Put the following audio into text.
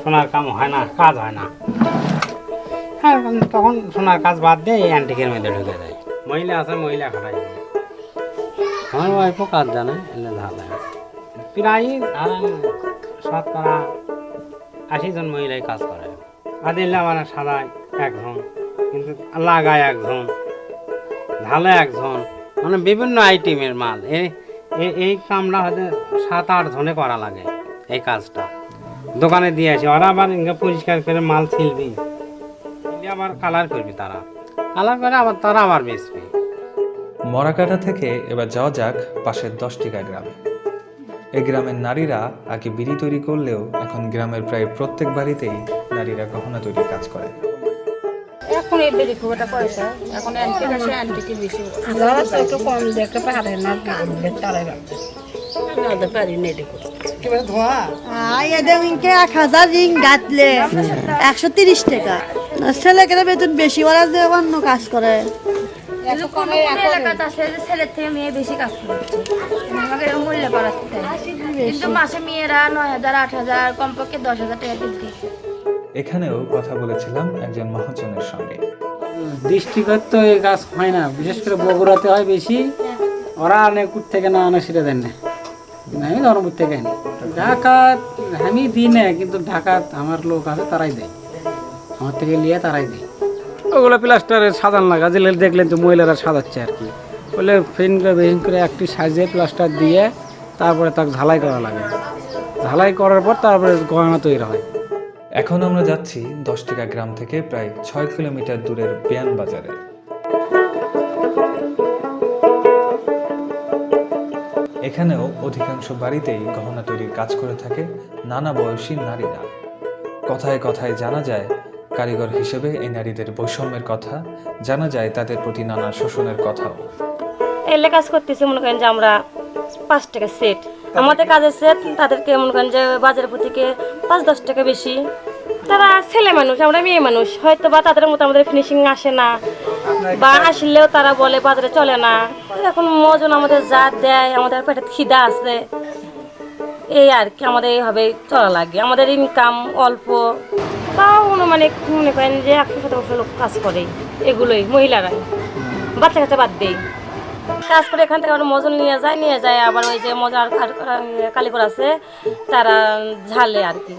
সোনার কাম হয় না, কাজ হয় না। হ্যাঁ, তখন সোনার কাজ বাদ দিয়ে এই অ্যান্টিকের মধ্যে ঢুকে যায়। মহিলা আছে, মহিলা খাটাই। আমার ওয়াইফও কাজ জানে, এলে ধারা প্রায় ধরেন 80 জন মহিলাই কাজ করে। আদিল্লা মানে সাদায় একজন, কিন্তু লাগায় একজন, ঢালে একজন, মানে বিভিন্ন আইটেমের মাল। এই কামটা হয়তো 7-8 জনে করা লাগে। এই কাজটা দোকানে দিয়ে আসে, ওরা আবার পরিষ্কার করে মাল ছিলবি, আবার কালার করবি, তারা কালার করে আবার তারা আবার বেচবে। মরাকাটা থেকে এবার যাওয়া যাক পাশের 10 টিকা গ্রামে। এই গ্রামের নারীরা আগে বিড়ি তৈরি করলেও এখন গ্রামের প্রায় প্রত্যেক বাড়িতেই নারীরা গহনা তৈরির কাজ করে। এখন এই বেরি খুব একটা পয়সা, এখন অ্যান্টিক আসে, অ্যান্টিকই বেশি। যারা একটু কম দেখতে পারে না, কাম তারাই আমরা পারি না এটি করতে। এদের 1000 রিং গাঁথলে 130 টাকা। ছেলেকেরা বেতন বেশি, ওরা যে অন্য কাজ করে। কোনো এলাকাতে আছে যে ছেলের থেকে মেয়ে বেশি কাজ করছে, আমাকে এরকম মূল্য বাড়াতে চায়। কিন্তু মাসে মেয়েরা 9000 8000 কমপক্ষে 10,000 টাকা দিচ্ছে। এখানেও কথা বলেছিলাম একজন মহাজনের সঙ্গে। ডিস্ট্রিক্টত তো এই কাজ হয় না, বিশেষ করে বগুড়াতে হয় বেশি। ওরা অনেক থেকে না আনে সেটা দেন না, আমি ধর্মপুর থেকে আনি। ঢাকা আমি দিই না, কিন্তু ঢাকাত আমার লোক আছে, তারাই দেয়, আমার থেকে নিয়ে তারাই দেয়। ওগুলো প্লাস্টারের সাজান লাগা, যে দেখলেন তো মহিলারা সাজাচ্ছে আর কি, বলে ফিন করে একটি সাইজে প্লাস্টার দিয়ে তারপরে তাকে ঝালাই করা লাগে। ঝালাই করার পর তারপরে গয়না তৈরি হয়। এখন আমরা যাচ্ছি 10 টিকা গ্রাম থেকে প্রায় 6 কিলোমিটার দূরের বিয়ান বাজারে। এখানেও অধিকাংশ বাড়িতেই গহনা তৈরির কাজ করে থাকে নানা বয়সী নারীরা। কথায় কথায় জানা যায় কারিগর হিসেবে এই নারীদের বৈষম্যের কথা, জানা যায় তাদের প্রতি নানা শোষণের কথাও। এলে কাজ করতেছে, মনে করেন যে আমরা 5 টাকা সেট, আমাদের কাজের সেট, তাদেরকে মনে করেন যে বাজারের থেকে 5-10 টাকা বেশি। তারা ছেলে মানুষ, আমরা মেয়ে মানুষ, হয়তো বা তাদের মতো আমাদের ফিনিশিং আসে না, বা আসলেও তারা বলে বাজারে চলে না। এখন মজন আমাদের যা দেয়, আমাদের পেটে খিদা আছে, এই আর কি, আমাদের এইভাবে চলা লাগে। আমাদের ইনকাম অল্প, তাও অনুমানিক মনে করেন যে 100-150 লোক কাজ করে, এগুলোই মহিলারাই, বাচ্চা কাচ্চা বাদ দেয় কাজ করে। এখান থেকে আমরা মজন নিয়ে যায়, আবার ওই যে মজার কারিগর আছে তারা ঝালে আর কি।